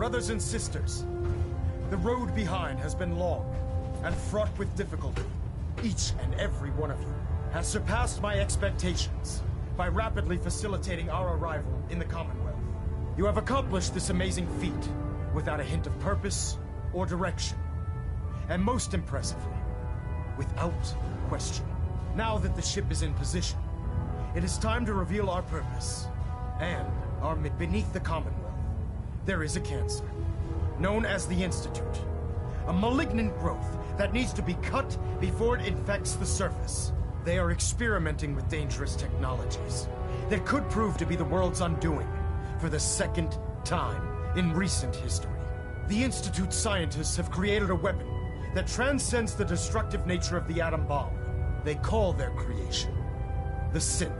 Brothers and sisters, the road behind has been long and fraught with difficulty. Each and every one of you has surpassed my expectations by rapidly facilitating our arrival in the Commonwealth. You have accomplished this amazing feat without a hint of purpose or direction. And most impressively, without question. Now that the ship is in position, it is time to reveal our purpose and our beneath the Commonwealth. There is a cancer, known as the Institute. A malignant growth that needs to be cut before it infects the surface. They are experimenting with dangerous technologies that could prove to be the world's undoing for the second time in recent history. The Institute scientists have created a weapon that transcends the destructive nature of the atom bomb. They call their creation the Synth.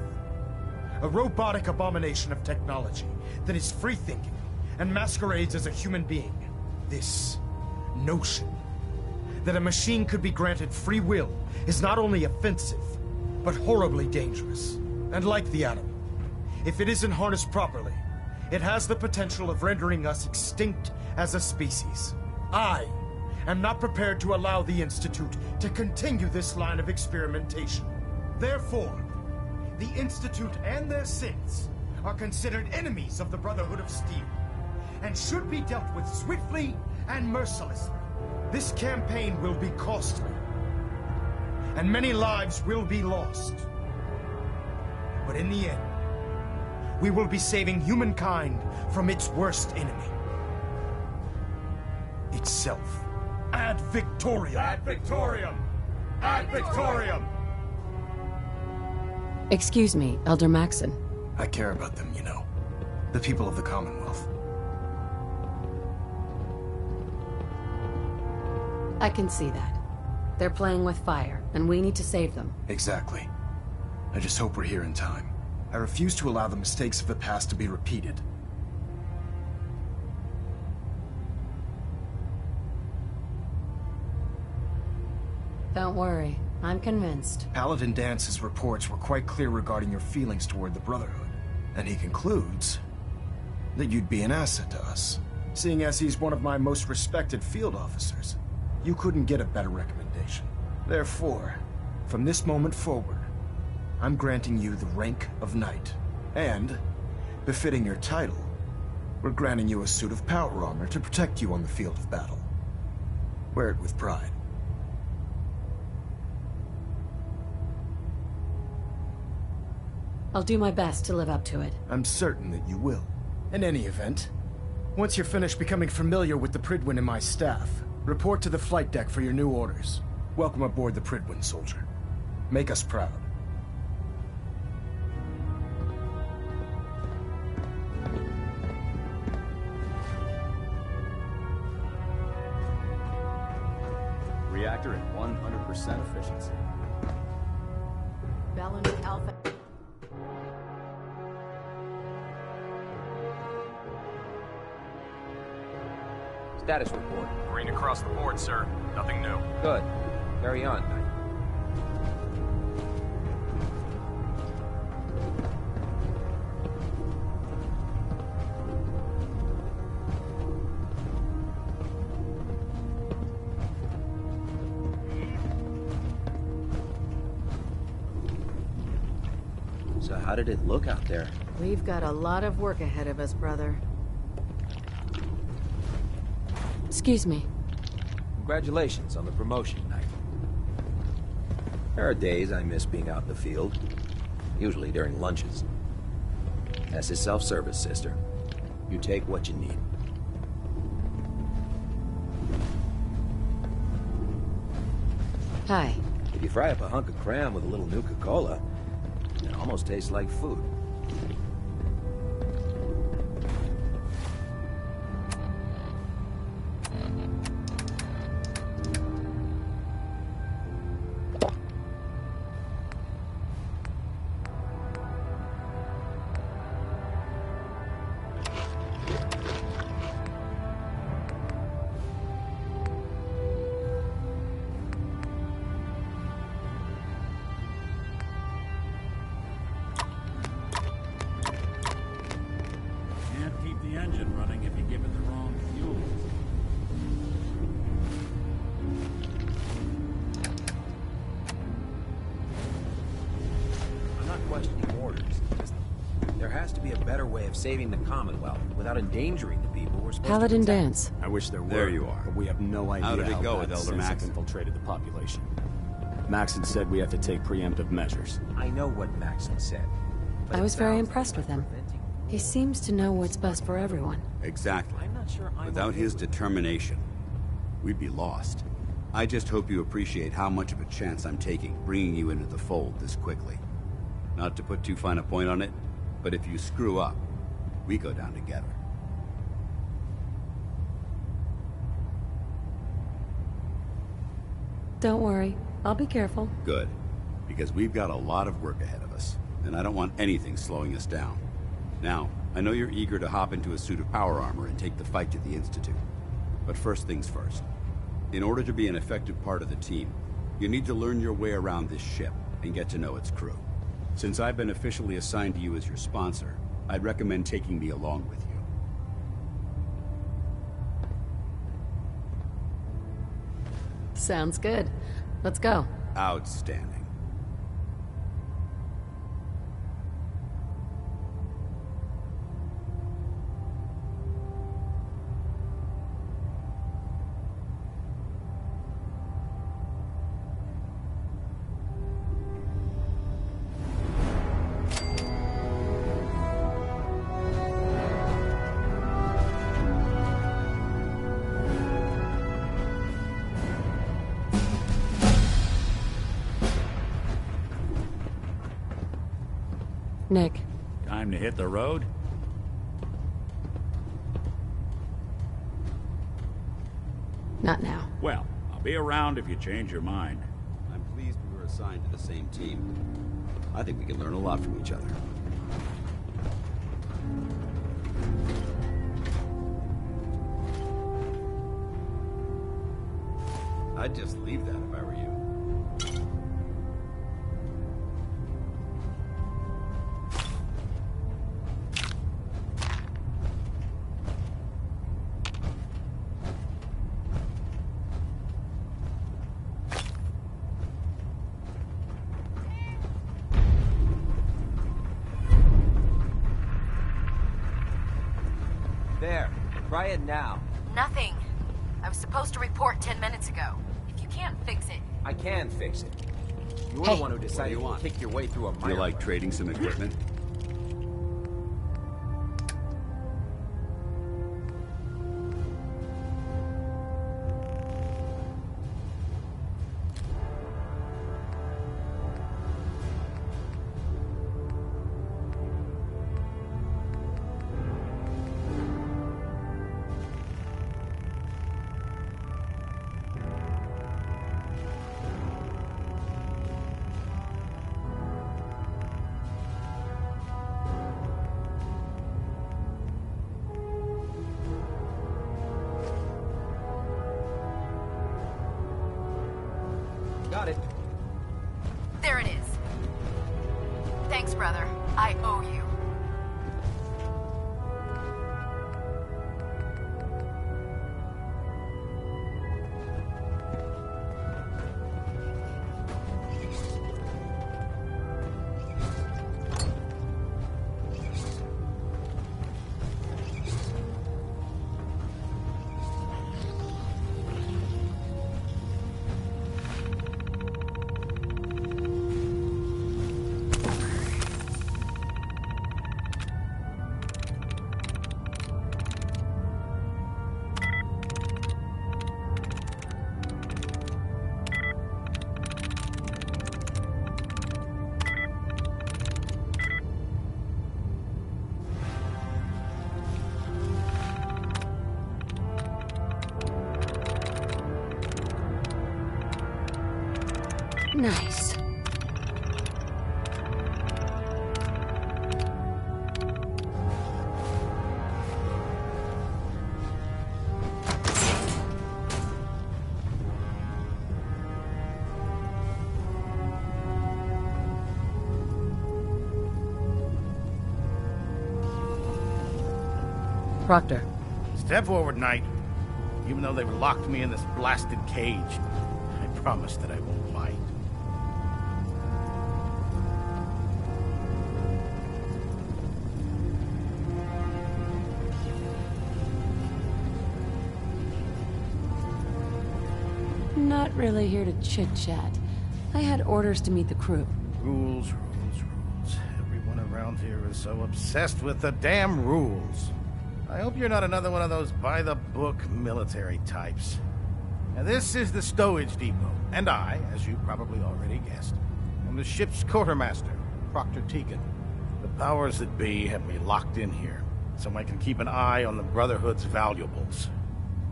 A robotic abomination of technology that is free-thinking and masquerades as a human being. This notion that a machine could be granted free will is not only offensive, but horribly dangerous. And like the atom, if it isn't harnessed properly, it has the potential of rendering us extinct as a species. I am not prepared to allow the Institute to continue this line of experimentation. Therefore, the Institute and their synths are considered enemies of the Brotherhood of Steel, and should be dealt with swiftly and mercilessly. This campaign will be costly, and many lives will be lost. But in the end, we will be saving humankind from its worst enemy. Itself. Ad Victoriam! Ad Victoriam! Ad Victoriam! Excuse me, Elder Maxon. I care about them, you know. The people of the Commonwealth. I can see that. They're playing with fire, and we need to save them. Exactly. I just hope we're here in time. I refuse to allow the mistakes of the past to be repeated. Don't worry, I'm convinced. Paladin Dance's reports were quite clear regarding your feelings toward the Brotherhood. And he concludes that you'd be an asset to us. Seeing as he's one of my most respected field officers, you couldn't get a better recommendation. Therefore, from this moment forward, I'm granting you the rank of Knight. And, befitting your title, we're granting you a suit of power armor to protect you on the field of battle. Wear it with pride. I'll do my best to live up to it. I'm certain that you will. In any event, once you're finished becoming familiar with the Prydwen and my staff, report to the flight deck for your new orders. Welcome aboard the Prydwen, soldier. Make us proud. Reactor at 100% efficiency. Balloon Alpha. Status report. Green across the board, sir. Nothing new. Good. Carry on, Knight. So how did it look out there? We've got a lot of work ahead of us, brother. Excuse me. Congratulations on the promotion, Knight. There are days I miss being out in the field. Usually during lunches. This is self-service, sister. You take what you need. Hi. If you fry up a hunk of cram with a little Nuka-Cola, it almost tastes like food. Can't keep the engine running if you give it the wrong better way of saving the Commonwealth without endangering the people we're supposed Paladin to protect. Dance. I wish there were. There you are. But we have no idea How did it go bad with Elder Sins have Maxon? infiltrated the population. Maxon said we have to take preemptive measures. I know what Maxon said. but I it was very sounds impressed like with him. preventing- He seems to know what's best for everyone. Exactly. I'm not sure I'm Without okay his with it. determination, we'd be lost. I just hope you appreciate how much of a chance I'm taking bringing you into the fold this quickly. Not to put too fine a point on it, but if you screw up, we go down together. Don't worry, I'll be careful. Good. Because we've got a lot of work ahead of us, and I don't want anything slowing us down. Now, I know you're eager to hop into a suit of power armor and take the fight to the Institute. But first things first. In order to be an effective part of the team, you need to learn your way around this ship and get to know its crew. Since I've been officially assigned to you as your sponsor, I'd recommend taking me along with you. Sounds good. Let's go. Outstanding. Nick, Time to hit the road? not now. Well, I'll be around if you change your mind. I'm pleased we were assigned to the same team. I think we can learn a lot from each other. I'd just leave that if I were you. There. Try it now. Nothing. I was supposed to report 10 minutes ago. If you can't fix it... I can fix it. You're Hey. the one who decided you to want? kick your way through a You mire. like trading some equipment? Got it. There it is. Thanks, brother. I owe you. Nice. Proctor, Step forward, Knight. Even though they've locked me in this blasted cage, I promise that I won't fight. not really here to chit-chat. I had orders to meet the crew. Rules, rules, rules. Everyone around here is so obsessed with the damn rules. I hope you're not another one of those by-the-book military types. Now, this is the stowage depot, and I, as you probably already guessed, am the ship's quartermaster, Proctor Tegan. The powers that be have me locked in here, so I can keep an eye on the Brotherhood's valuables.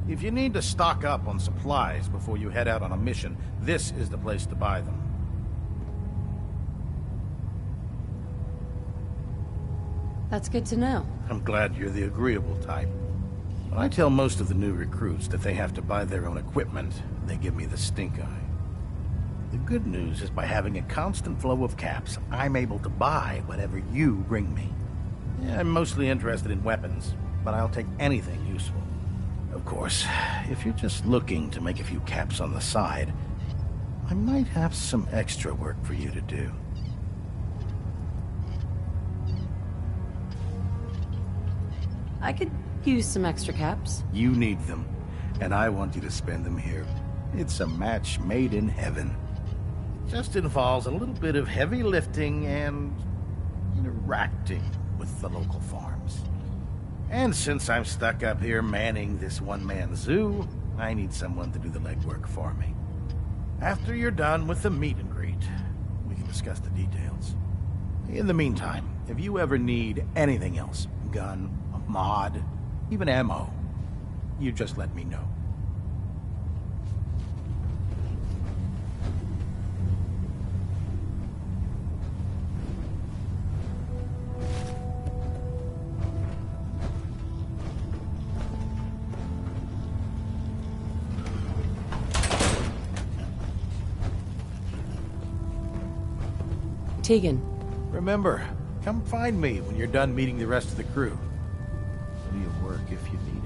If you need to stock up on supplies before you head out on a mission, this is the place to buy them. That's good to know. I'm glad you're the agreeable type. When I tell most of the new recruits that they have to buy their own equipment, they give me the stink eye. The good news is by having a constant flow of caps, I'm able to buy whatever you bring me. Yeah, I'm mostly interested in weapons, but I'll take anything useful. Of course, if you're just looking to make a few caps on the side, I might have some extra work for you to do. I could use some extra caps. You need them, and I want you to spend them here. It's a match made in heaven. It just involves a little bit of heavy lifting and interacting with the local farms. And since I'm stuck up here manning this one-man zoo, I need someone to do the legwork for me. After you're done with the meet and greet, we can discuss the details. In the meantime, if you ever need anything else, gun, a mod, even ammo, you just let me know. Tegan. Remember, come find me when you're done meeting the rest of the crew. Plenty of work if you need it.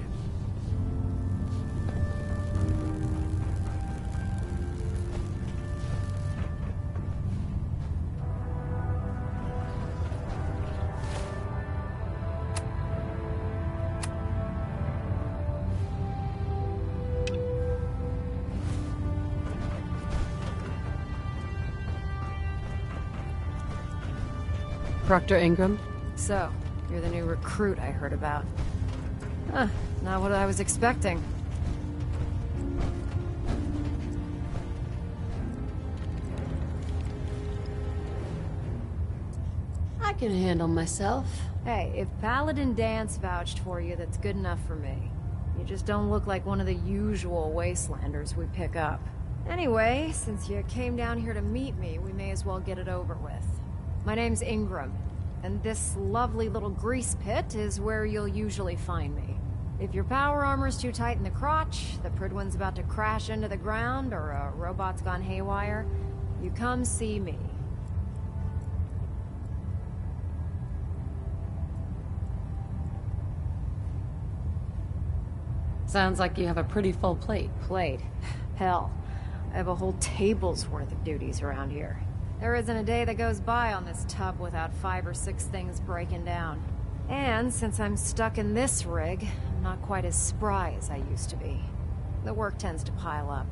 Proctor Ingram? So, you're the new recruit I heard about. Huh, not what I was expecting. I can handle myself. Hey, if Paladin Danse vouched for you, that's good enough for me. You just don't look like one of the usual wastelanders we pick up. Anyway, since you came down here to meet me, we may as well get it over with. My name's Ingram, and this lovely little grease pit is where you'll usually find me. If your power armor's too tight in the crotch, the Prydwen's about to crash into the ground, or a robot's gone haywire, you come see me. Sounds like you have a pretty full plate. Plate? Hell, I have a whole table's worth of duties around here. There isn't a day that goes by on this tub without 5 or 6 things breaking down. And since I'm stuck in this rig, I'm not quite as spry as I used to be. The work tends to pile up.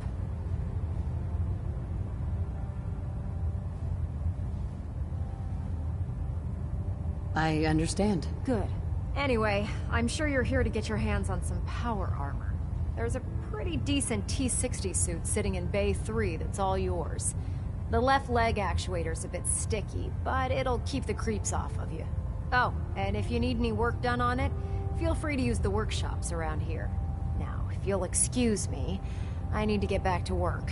I understand. Good. Anyway, I'm sure you're here to get your hands on some power armor. There's a pretty decent T-60 suit sitting in Bay 3 that's all yours. The left leg actuator's a bit sticky, but it'll keep the creeps off of you. Oh, and if you need any work done on it, feel free to use the workshops around here. Now, if you'll excuse me, I need to get back to work.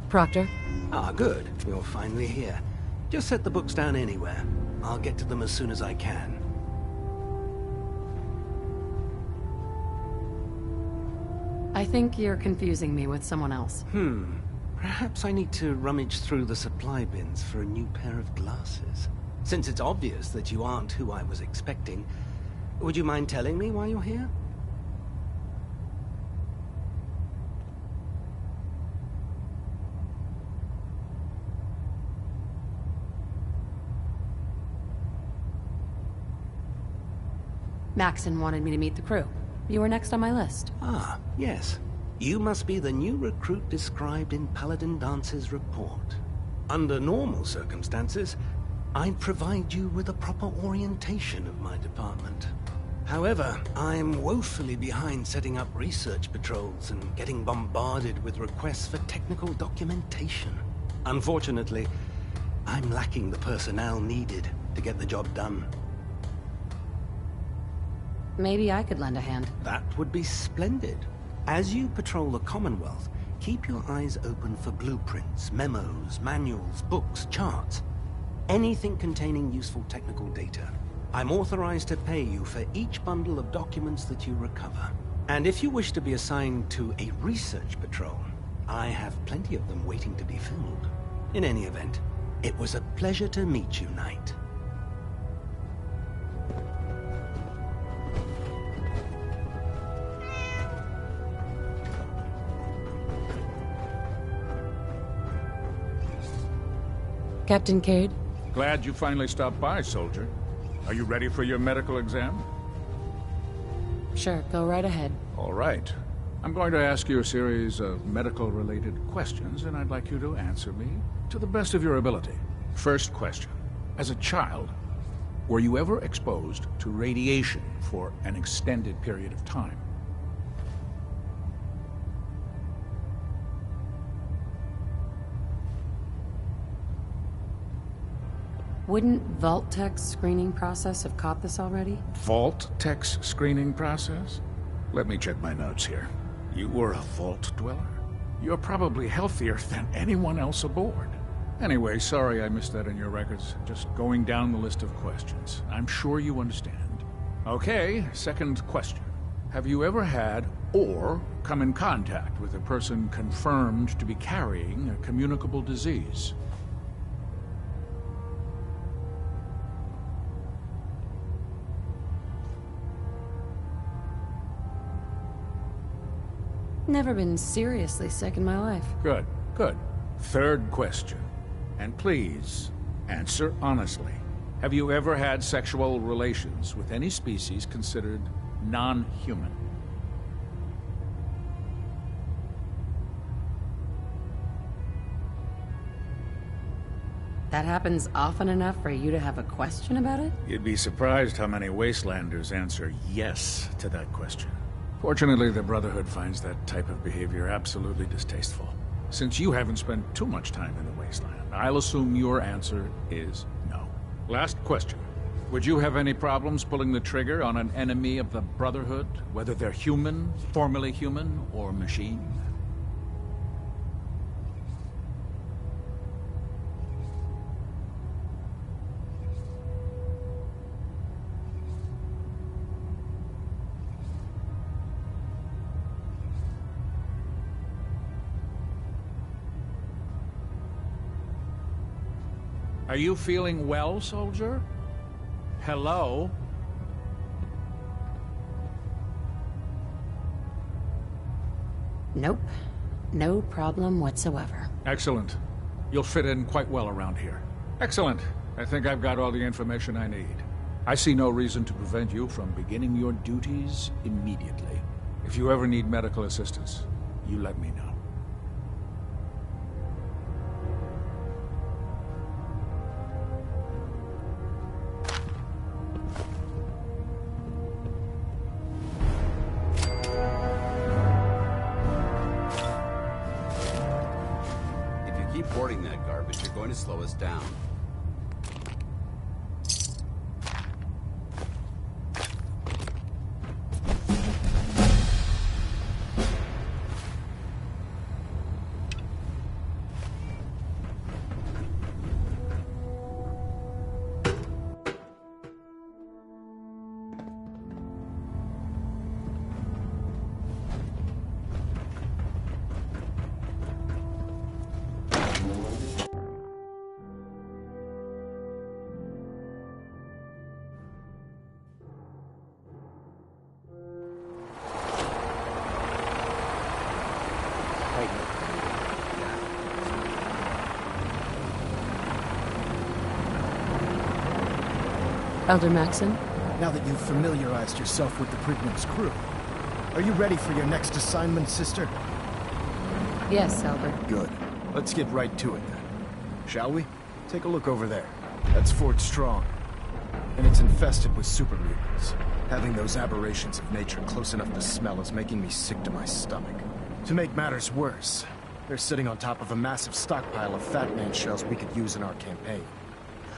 Proctor? Ah, good. You're finally here. Just set the books down anywhere. I'll get to them as soon as I can. I think you're confusing me with someone else. Perhaps I need to rummage through the supply bins for a new pair of glasses. Since it's obvious that you aren't who I was expecting, would you mind telling me why you're here? Maxon wanted me to meet the crew. You were next on my list. Ah, yes. You must be the new recruit described in Paladin Dance's report. Under normal circumstances, I'd provide you with a proper orientation of my department. However, I'm woefully behind setting up research patrols and getting bombarded with requests for technical documentation. Unfortunately, I'm lacking the personnel needed to get the job done. Maybe I could lend a hand. That would be splendid. As you patrol the Commonwealth, keep your eyes open for blueprints, memos, manuals, books, charts. Anything containing useful technical data. I'm authorized to pay you for each bundle of documents that you recover. And if you wish to be assigned to a research patrol, I have plenty of them waiting to be filled. In any event, it was a pleasure to meet you, Knight. Captain Cade? Glad you finally stopped by, soldier. Are you ready for your medical exam? Sure, go right ahead. All right. I'm going to ask you a series of medical-related questions, and I'd like you to answer me to the best of your ability. First question. As a child, were you ever exposed to radiation for an extended period of time? Wouldn't Vault-Tech's screening process have caught this already? Vault-Tech's screening process? Let me check my notes here. You were a Vault Dweller? You're probably healthier than anyone else aboard. Anyway, sorry I missed that in your records. Just going down the list of questions. I'm sure you understand. Okay, second question. Have you ever had or come in contact with a person confirmed to be carrying a communicable disease? Never been seriously sick in my life. Good, good. Third question. And please, answer honestly. Have you ever had sexual relations with any species considered non-human? That happens often enough for you to have a question about it? You'd be surprised how many Wastelanders answer yes to that question. Fortunately, the Brotherhood finds that type of behavior absolutely distasteful. Since you haven't spent too much time in the Wasteland, I'll assume your answer is no. Last question. Would you have any problems pulling the trigger on an enemy of the Brotherhood, whether they're human, formerly human, or machine? Are you feeling well, soldier? Hello? Nope. No problem whatsoever. Excellent. You'll fit in quite well around here. Excellent. I think I've got all the information I need. I see no reason to prevent you from beginning your duties immediately. If you ever need medical assistance, you let me know. Boarding that garbage, you're going to slow us down. Elder Maxon? Now that you've familiarized yourself with the Prignum's crew, are you ready for your next assignment, sister? Yes, Elder. Good. Let's get right to it then. Shall we? Take a look over there. That's Fort Strong. And it's infested with super mutants. Having those aberrations of nature close enough to smell is making me sick to my stomach. To make matters worse, they're sitting on top of a massive stockpile of Fat Man shells we could use in our campaign.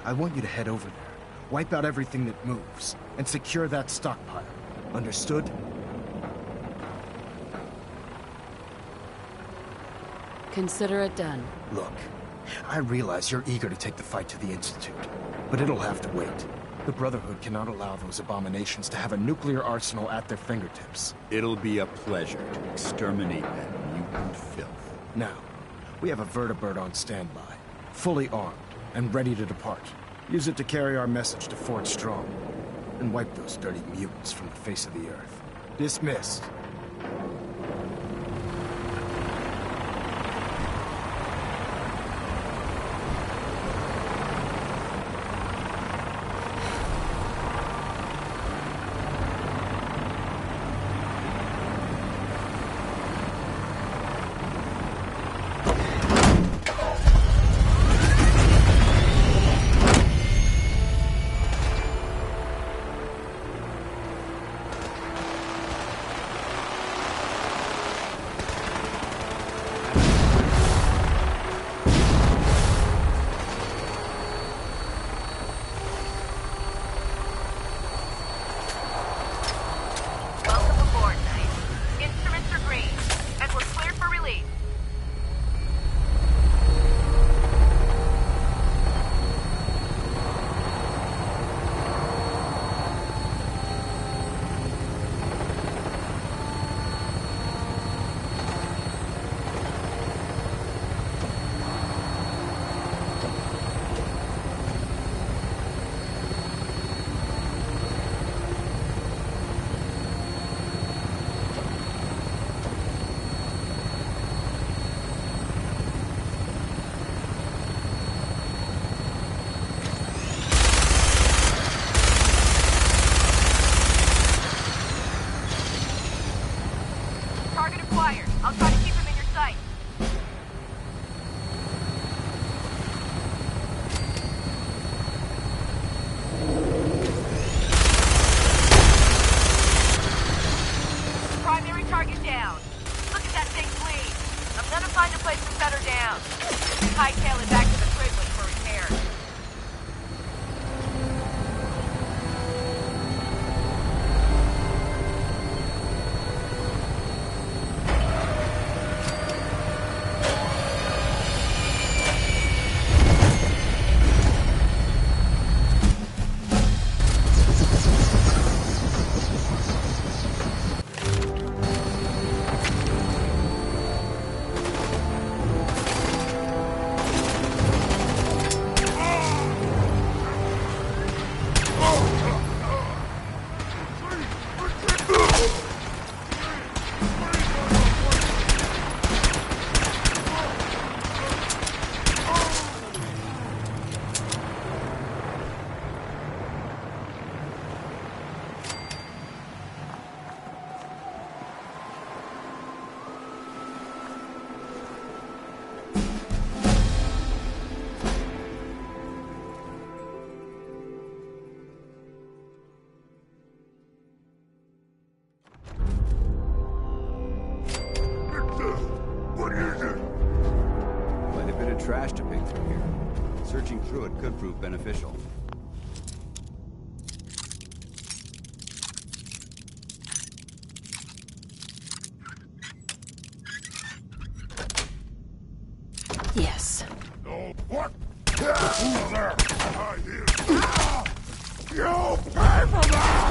I want you to head over there, wipe out everything that moves, and secure that stockpile. Understood? Consider it done. Look, I realize you're eager to take the fight to the Institute, but it'll have to wait. The Brotherhood cannot allow those abominations to have a nuclear arsenal at their fingertips. It'll be a pleasure to exterminate that mutant filth. Now, we have a vertibird on standby, fully armed, and ready to depart. Use it to carry our message to Fort Strong, and wipe those dirty mutants from the face of the earth. Dismissed. I'll try to keep him in your sight. Primary target down. Look at that thing bleed. I'm gonna find a place to set her down. Hightail it back to the Privilege for repairs. Trash to pick through here. Searching through it could prove beneficial. Yes. No, what? Who's there? I hear. You pay for that!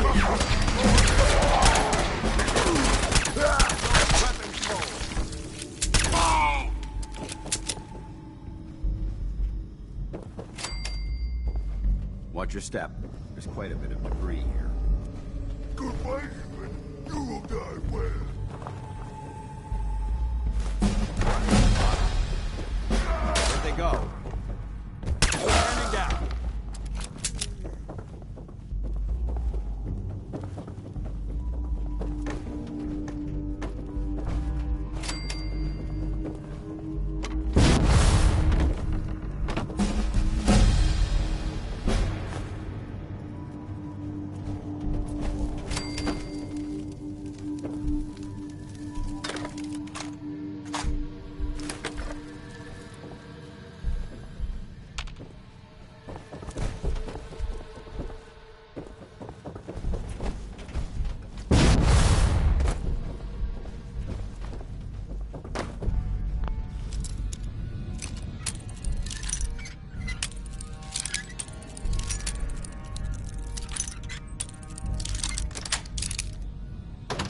Watch your step. There's quite a bit of debris here. Goodbye, human. You will die well. Where'd they go? Turning down.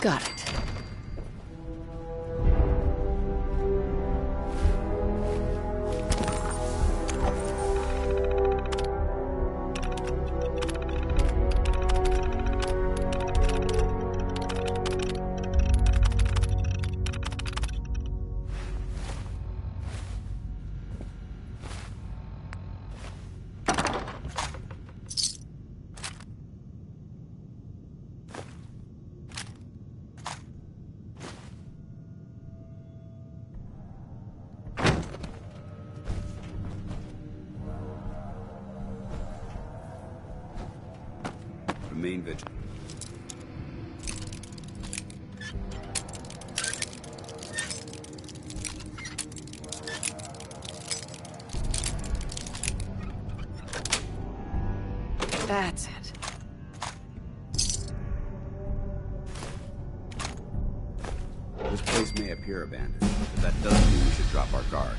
Got it. Remain vigilant. That's it. This place may appear abandoned, but that doesn't mean we should drop our guard.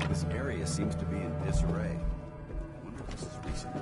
This area seems to be in disarray. I wonder if this is recent.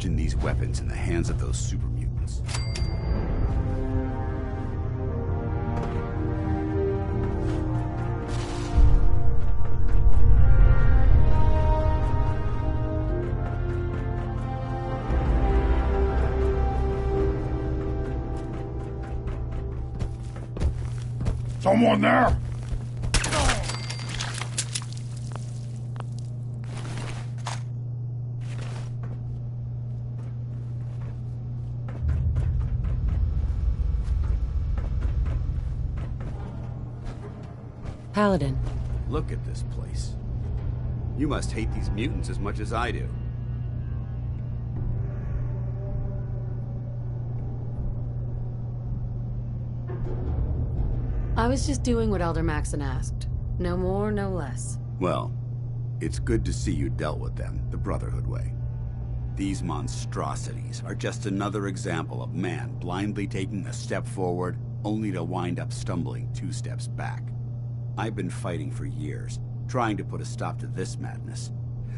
imagine these weapons in the hands of those super mutants. Someone there? Paladin. Look at this place. You must hate these mutants as much as I do. I was just doing what Elder Maxon asked. No more, no less. Well, it's good to see you dealt with them the Brotherhood way. These monstrosities are just another example of man blindly taking a step forward, only to wind up stumbling 2 steps back. I've been fighting for years, trying to put a stop to this madness.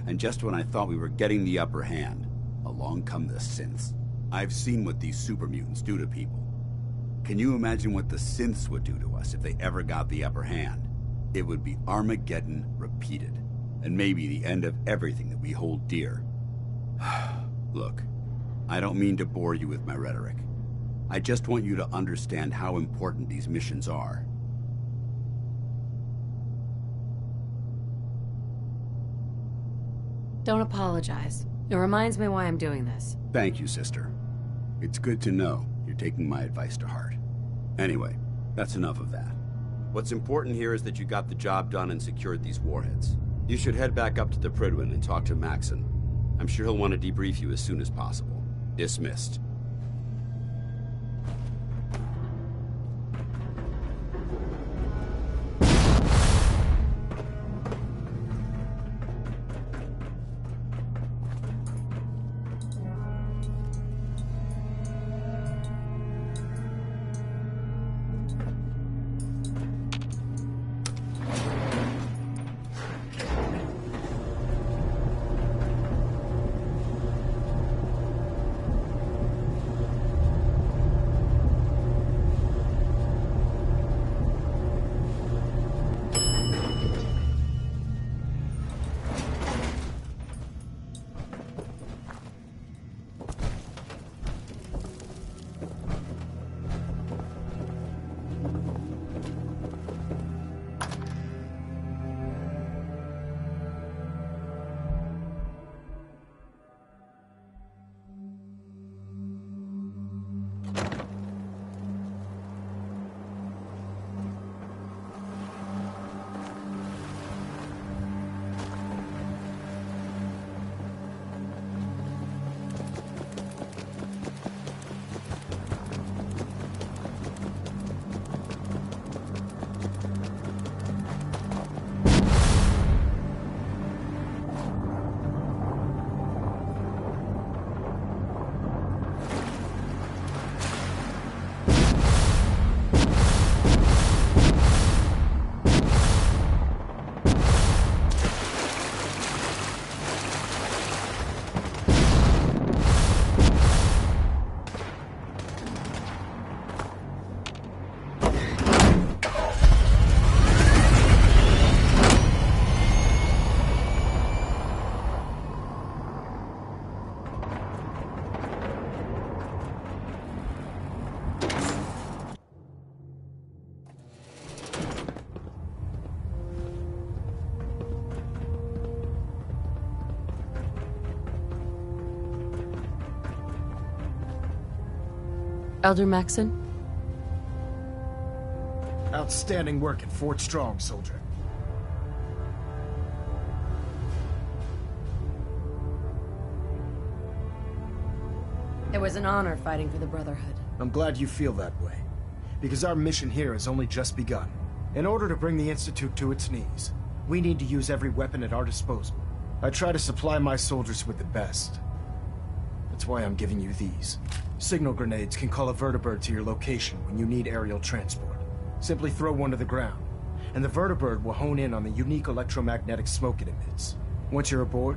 And just when I thought we were getting the upper hand, along come the synths. I've seen what these super mutants do to people. Can you imagine what the synths would do to us if they ever got the upper hand? It would be Armageddon repeated, and maybe the end of everything that we hold dear. Look, I don't mean to bore you with my rhetoric. I just want you to understand how important these missions are. Don't apologize. It reminds me why I'm doing this. Thank you, sister. It's good to know you're taking my advice to heart. Anyway, that's enough of that. What's important here is that you got the job done and secured these warheads. You should head back up to the Prydwen and talk to Maxon. I'm sure he'll want to debrief you as soon as possible. Dismissed. Elder Maxon? Outstanding work at Fort Strong, soldier. It was an honor fighting for the Brotherhood. I'm glad you feel that way, because our mission here has only just begun. In order to bring the Institute to its knees, we need to use every weapon at our disposal. I try to supply my soldiers with the best. That's why I'm giving you these. Signal grenades can call a vertibird to your location when you need aerial transport. Simply throw one to the ground, and the vertibird will hone in on the unique electromagnetic smoke it emits. Once you're aboard,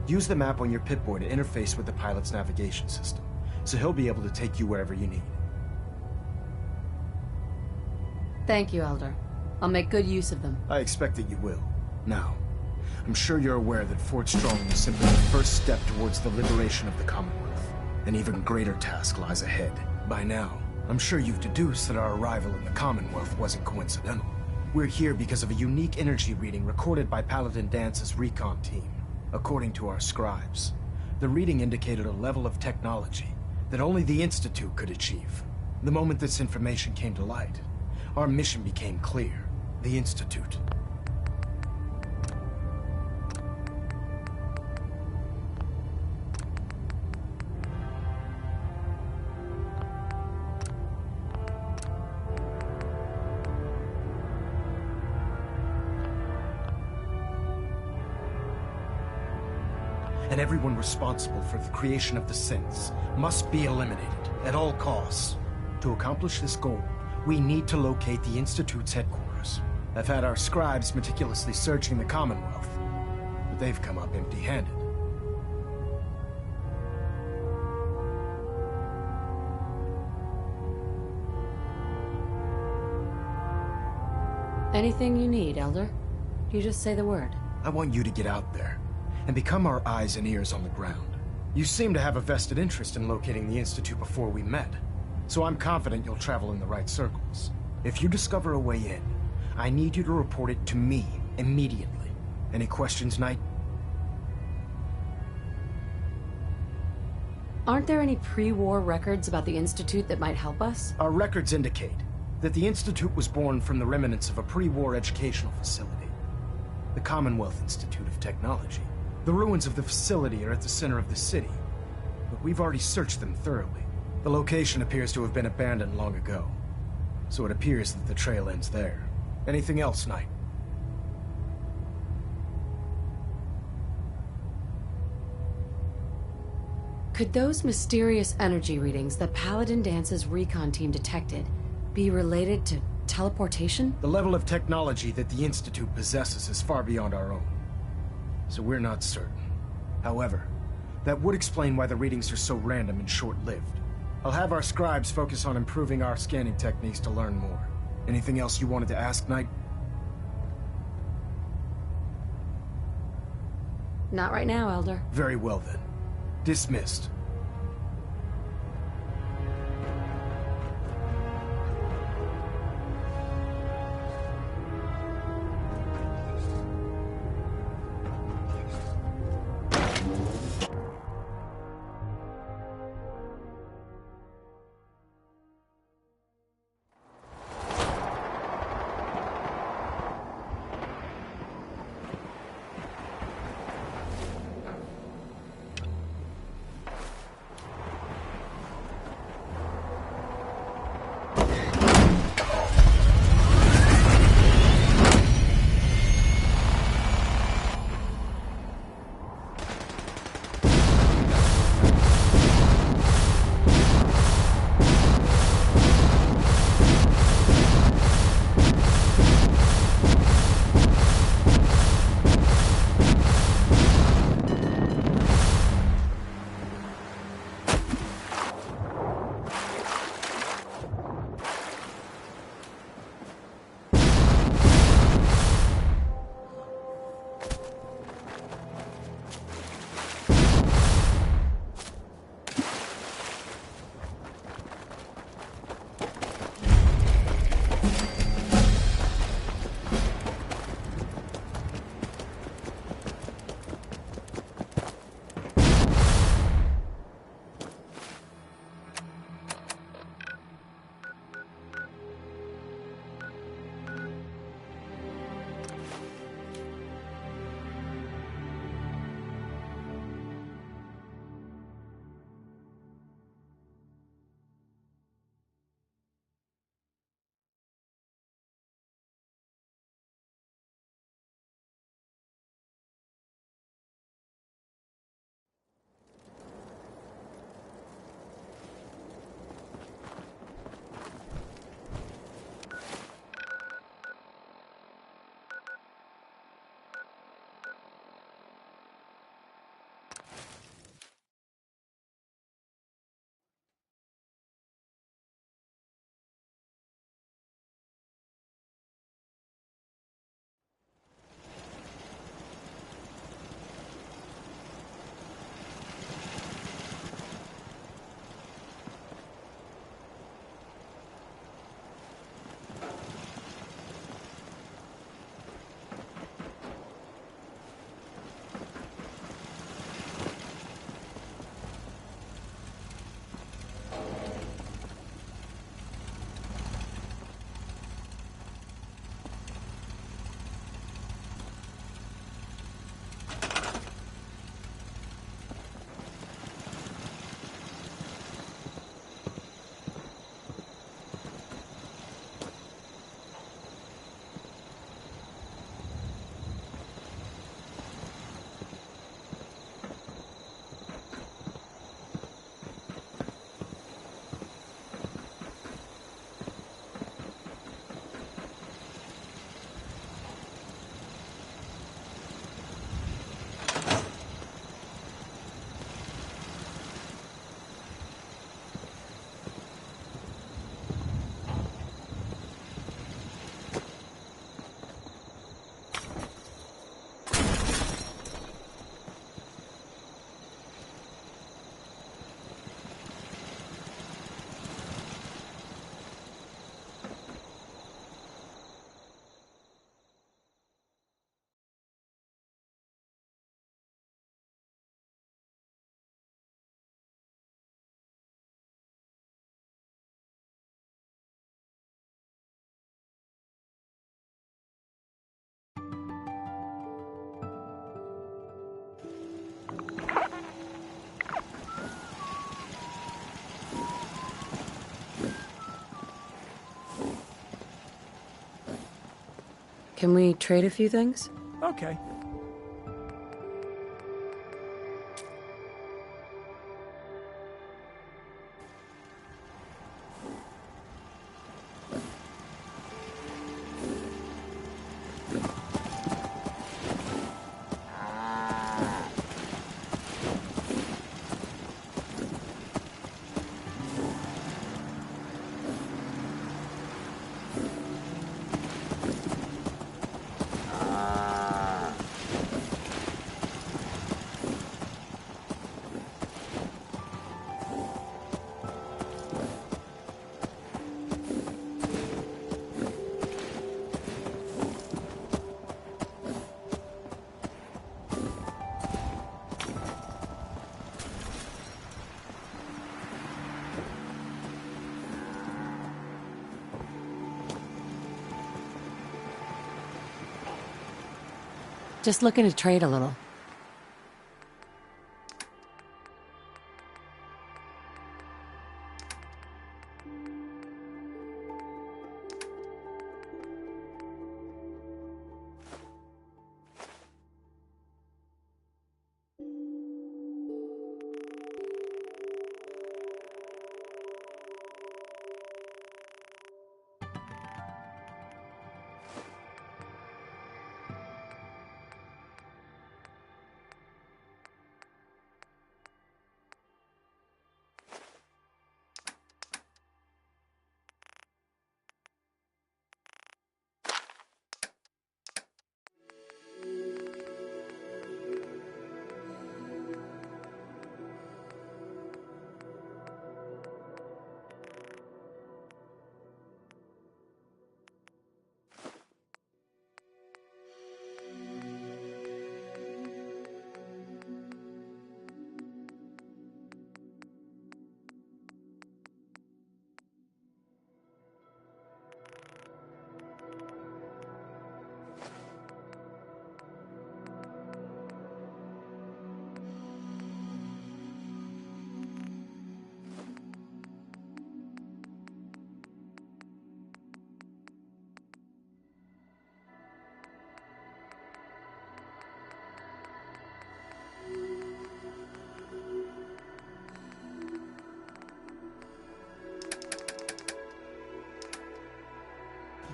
Use the map on your Pip-Boy to interface with the pilot's navigation system, so he'll be able to take you wherever you need. Thank you, Elder. I'll make good use of them. I expect that you will. Now, I'm sure you're aware that Fort Strong was simply the first step towards the liberation of the Commonwealth. An even greater task lies ahead. By now, I'm sure you've deduced that our arrival in the Commonwealth wasn't coincidental. We're here because of a unique energy reading recorded by Paladin Dance's recon team. According to our scribes, the reading indicated a level of technology that only the Institute could achieve. The moment this information came to light, our mission became clear. The Institute. And everyone responsible for the creation of the synths must be eliminated at all costs. To accomplish this goal, we need to locate the Institute's headquarters. I've had our scribes meticulously searching the Commonwealth, but they've come up empty-handed. Anything you need, Elder? You just say the word. I want you to get out there and become our eyes and ears on the ground. You seem to have a vested interest in locating the Institute before we met, so I'm confident you'll travel in the right circles. If you discover a way in, I need you to report it to me immediately. Any questions, Knight? Aren't there any pre-war records about the Institute that might help us? Our records indicate that the Institute was born from the remnants of a pre-war educational facility, the Commonwealth Institute of Technology. The ruins of the facility are at the center of the city, but we've already searched them thoroughly. The location appears to have been abandoned long ago, so it appears that the trail ends there. Anything else, Knight? Could those mysterious energy readings that Paladin Dance's recon team detected be related to teleportation? The level of technology that the Institute possesses is far beyond our own, so we're not certain. However, that would explain why the readings are so random and short-lived. I'll have our scribes focus on improving our scanning techniques to learn more. Anything else you wanted to ask, Knight? Not right now, Elder. Very well then. Dismissed. Can we trade a few things? Okay. Just looking to trade a little.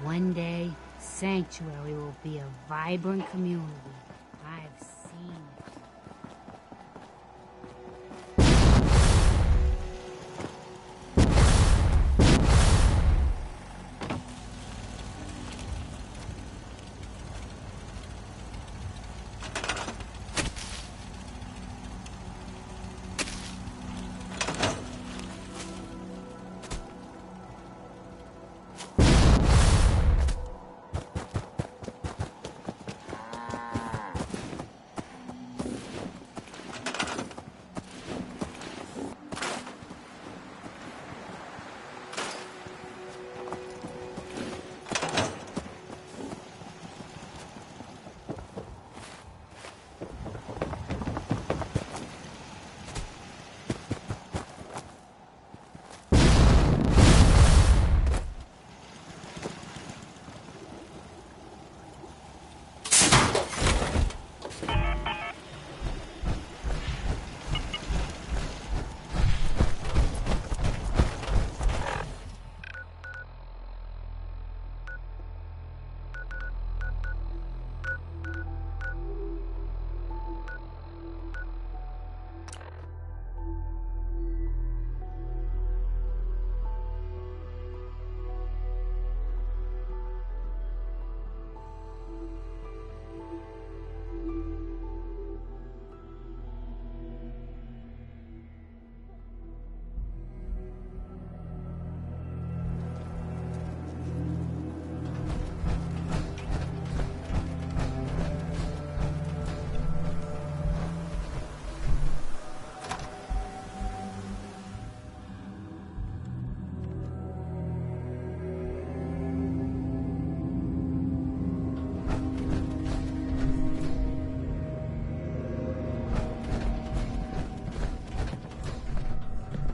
One day, Sanctuary will be a vibrant community. I've seen it.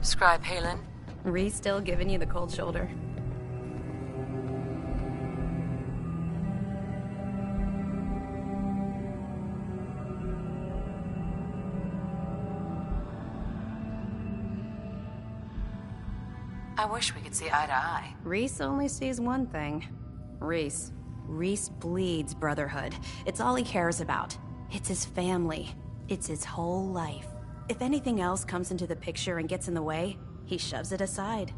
Scribe Halen? Rhys still giving you the cold shoulder? I wish we could see eye to eye. Reese only sees one thing. Reese. Reese bleeds brotherhood. It's all he cares about. It's his family. It's his whole life. If anything else comes into the picture and gets in the way, he shoves it aside.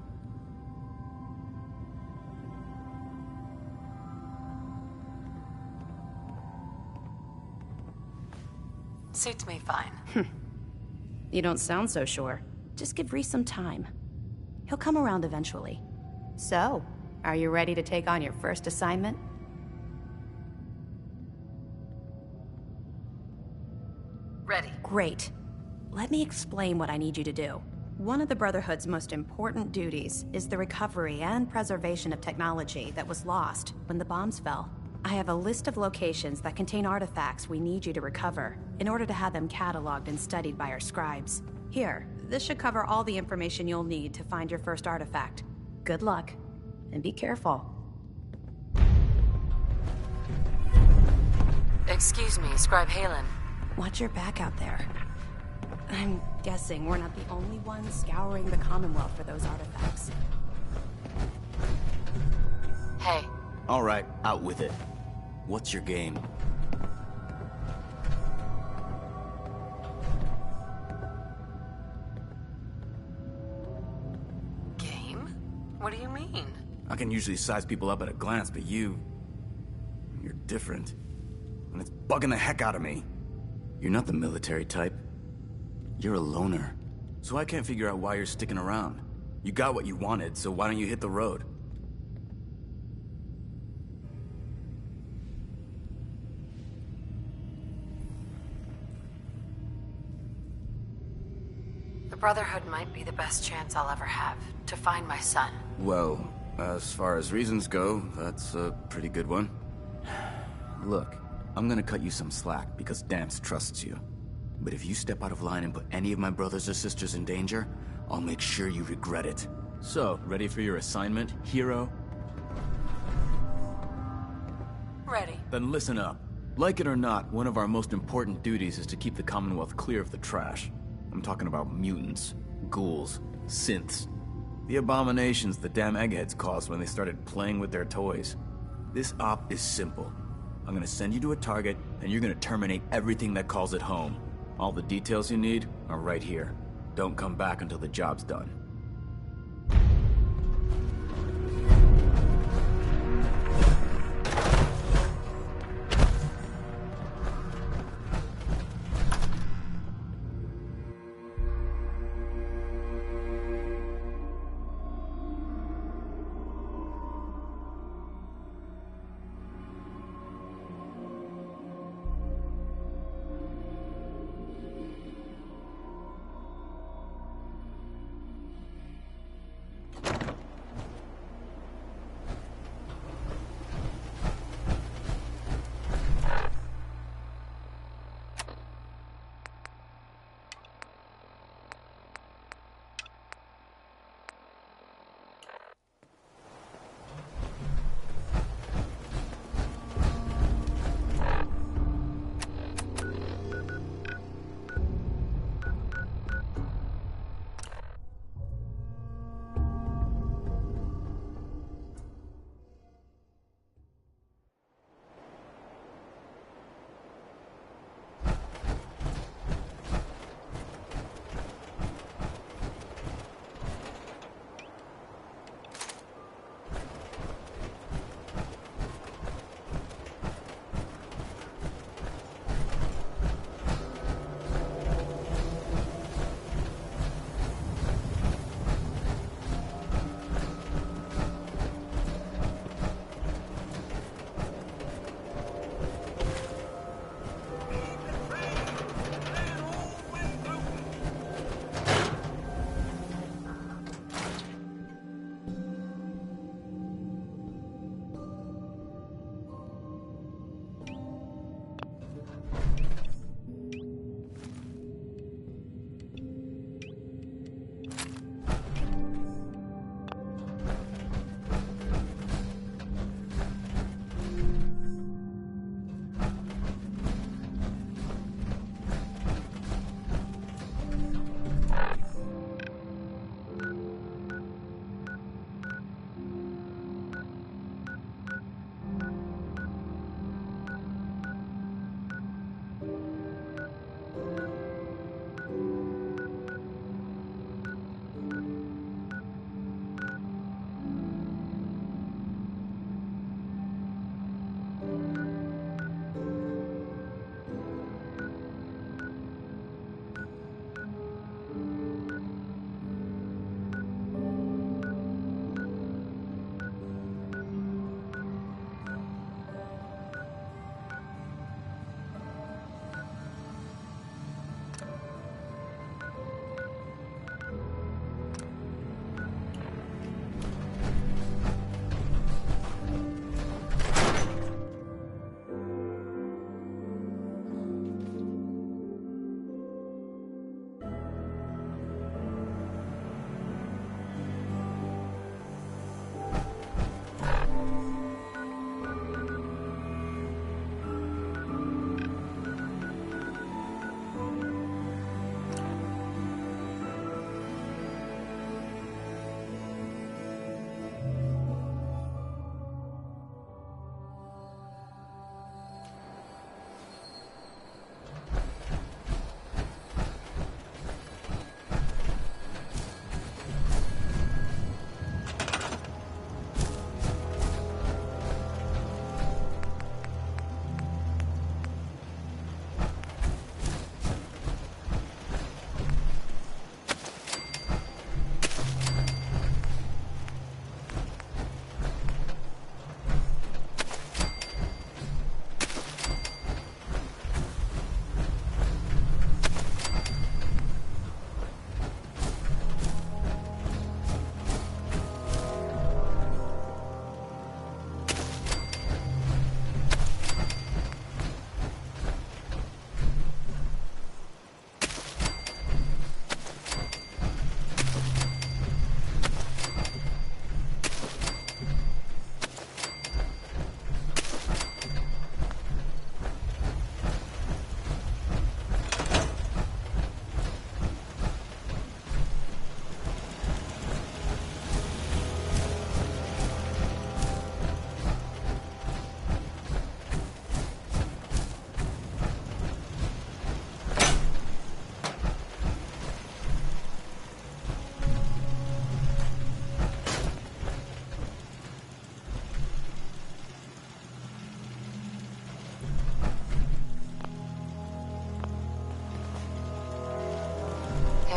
Suits me fine. You don't sound so sure. Just give Reese some time. He'll come around eventually. So, are you ready to take on your first assignment? Ready. Great. Let me explain what I need you to do. One of the Brotherhood's most important duties is the recovery and preservation of technology that was lost when the bombs fell. I have a list of locations that contain artifacts we need you to recover in order to have them cataloged and studied by our scribes. Here, this should cover all the information you'll need to find your first artifact. Good luck, and be careful. Excuse me, Scribe Halen. Watch your back out there. I'm guessing we're not the only ones scouring the Commonwealth for those artifacts. Hey. All right, out with it. What's your game? Game? What do you mean? I can usually size people up at a glance, but you're different. And it's bugging the heck out of me. You're not the military type. You're a loner. So I can't figure out why you're sticking around. You got what you wanted, so why don't you hit the road? The Brotherhood might be the best chance I'll ever have to find my son. Well, as far as reasons go, that's a pretty good one. Look, I'm gonna cut you some slack because Danse trusts you. But if you step out of line and put any of my brothers or sisters in danger, I'll make sure you regret it. So, ready for your assignment, hero? Ready. Then listen up. Like it or not, one of our most important duties is to keep the Commonwealth clear of the trash. I'm talking about mutants, ghouls, synths. The abominations the damn eggheads caused when they started playing with their toys. This op is simple. I'm gonna send you to a target, and you're gonna terminate everything that calls it home. All the details you need are right here. Don't come back until the job's done.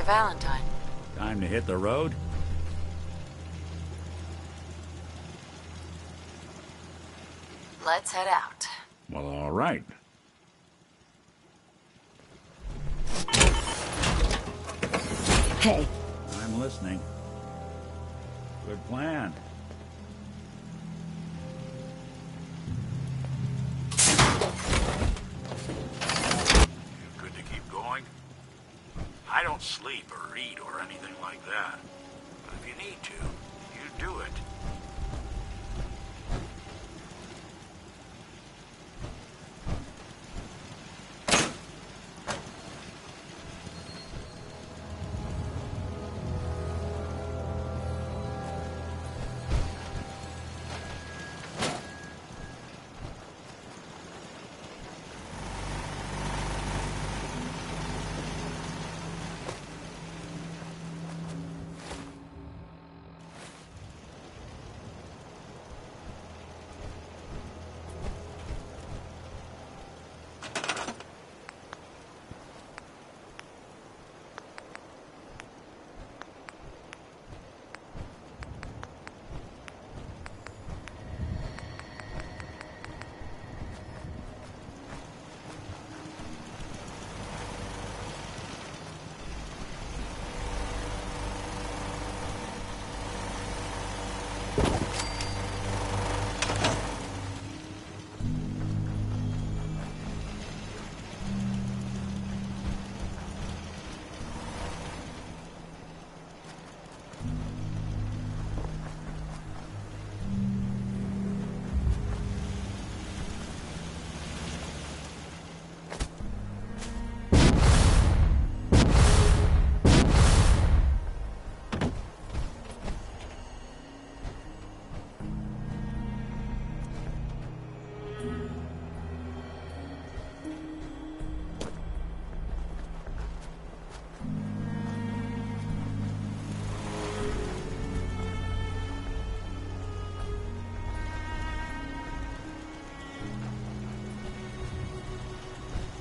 Valentine. Time to hit the road? Let's head out. Well, all right. Hey. I'm listening. Good plan. Good to keep going? I don't sleep or eat or anything like that. But if you need to, you do it.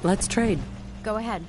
Let's trade. Go ahead.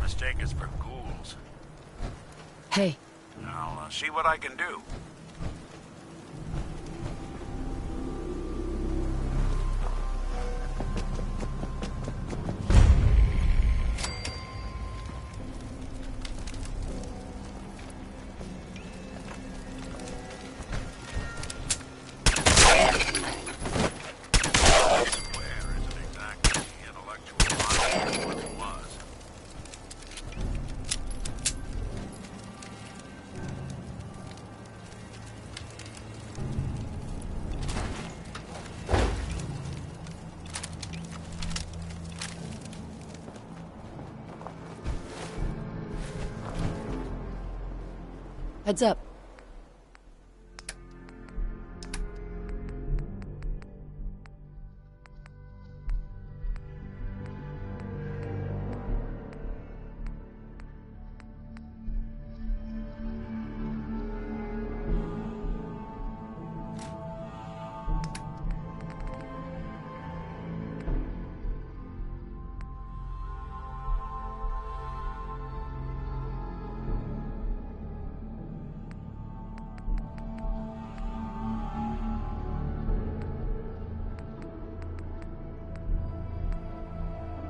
Mistake us for ghouls. Hey. I'll see what I can do. Heads up.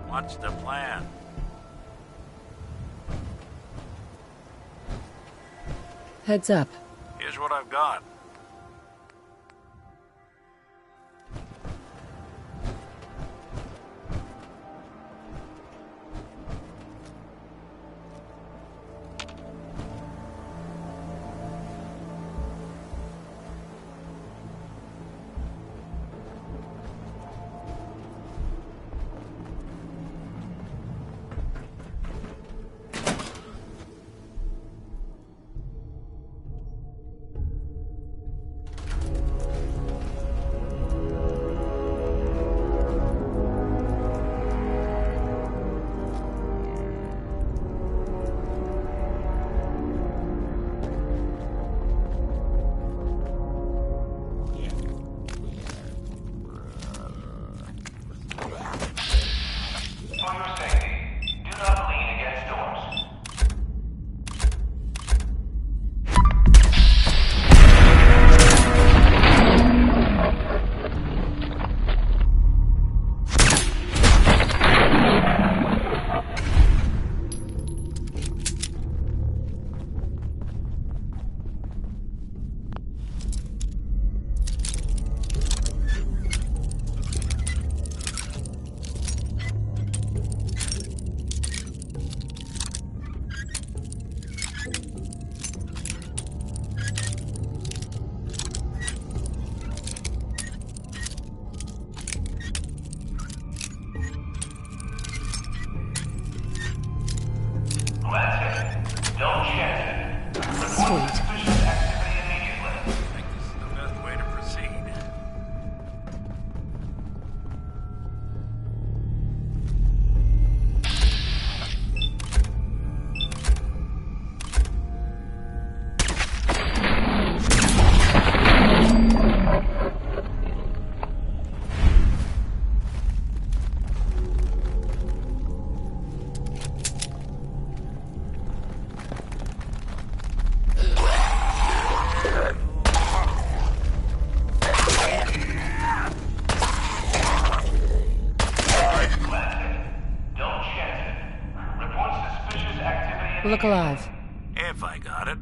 What's the plan? Heads up. Here's what I've got. Look alive. If I got it.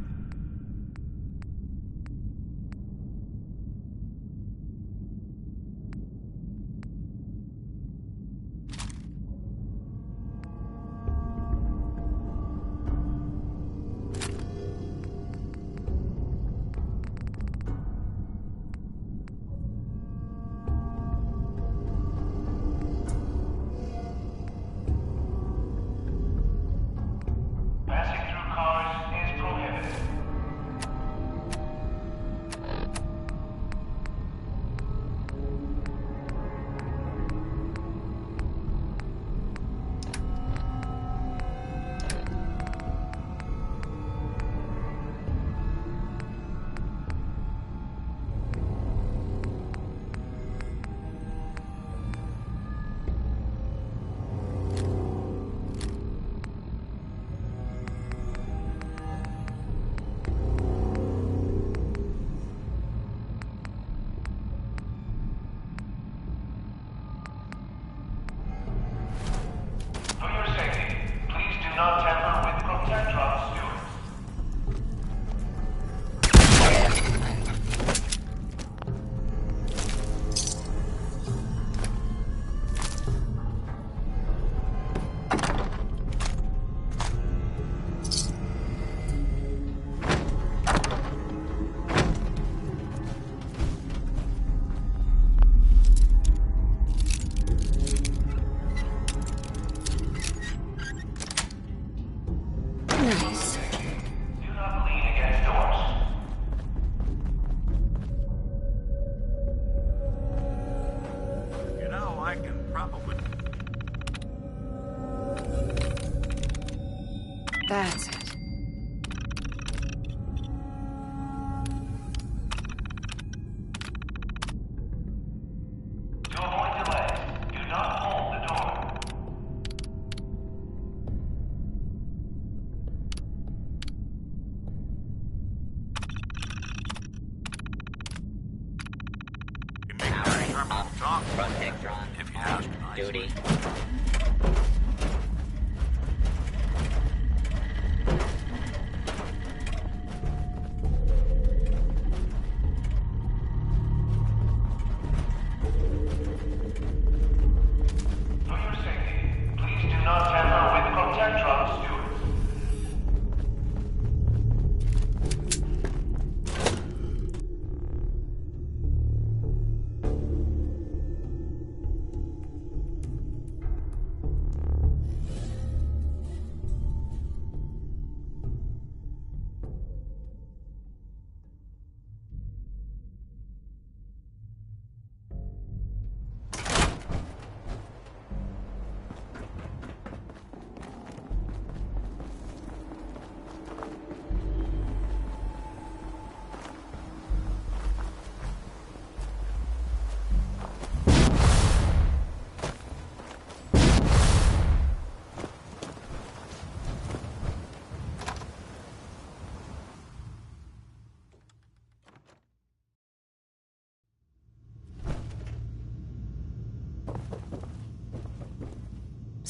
That's it. To avoid delays, do not hold the door. You make a terminal talk. Protectron. If you ask Duty.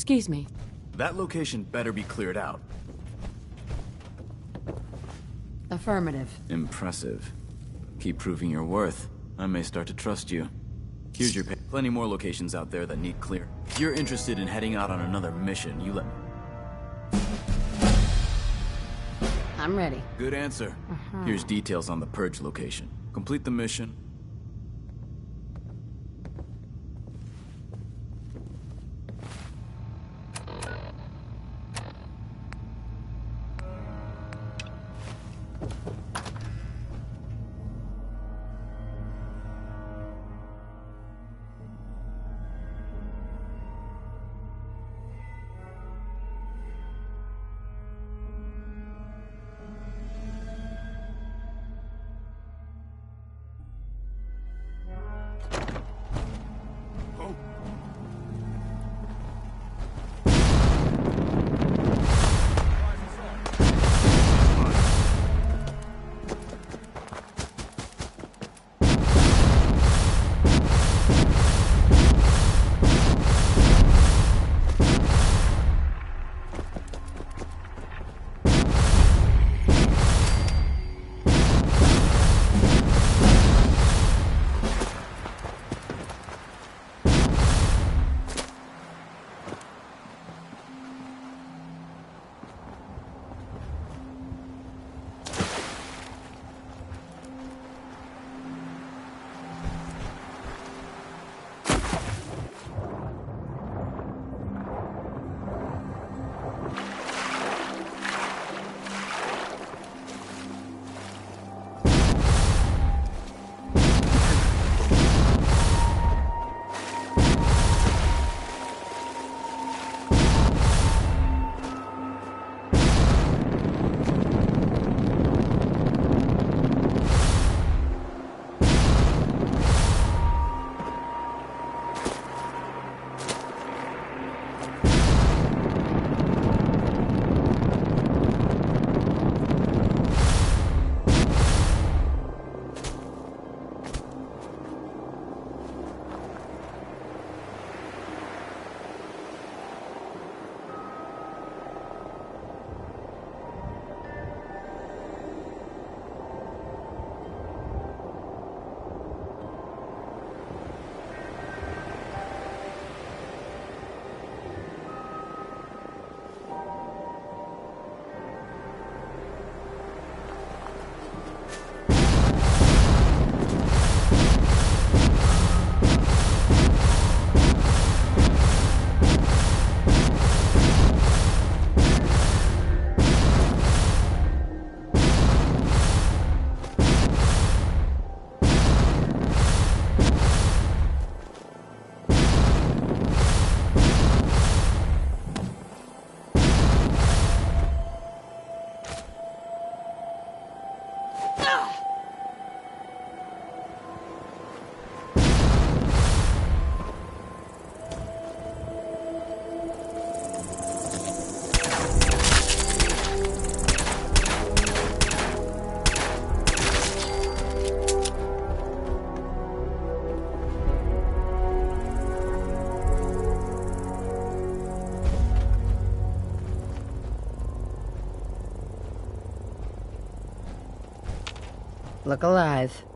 Excuse me. That location better be cleared out. Affirmative. Impressive. Keep proving your worth. I may start to trust you. Here's your pay. Plenty more locations out there that need clear. If you're interested in heading out on another mission, you let me. I'm ready. Good answer. Here's details on the Purge location. Complete the mission. Look alive.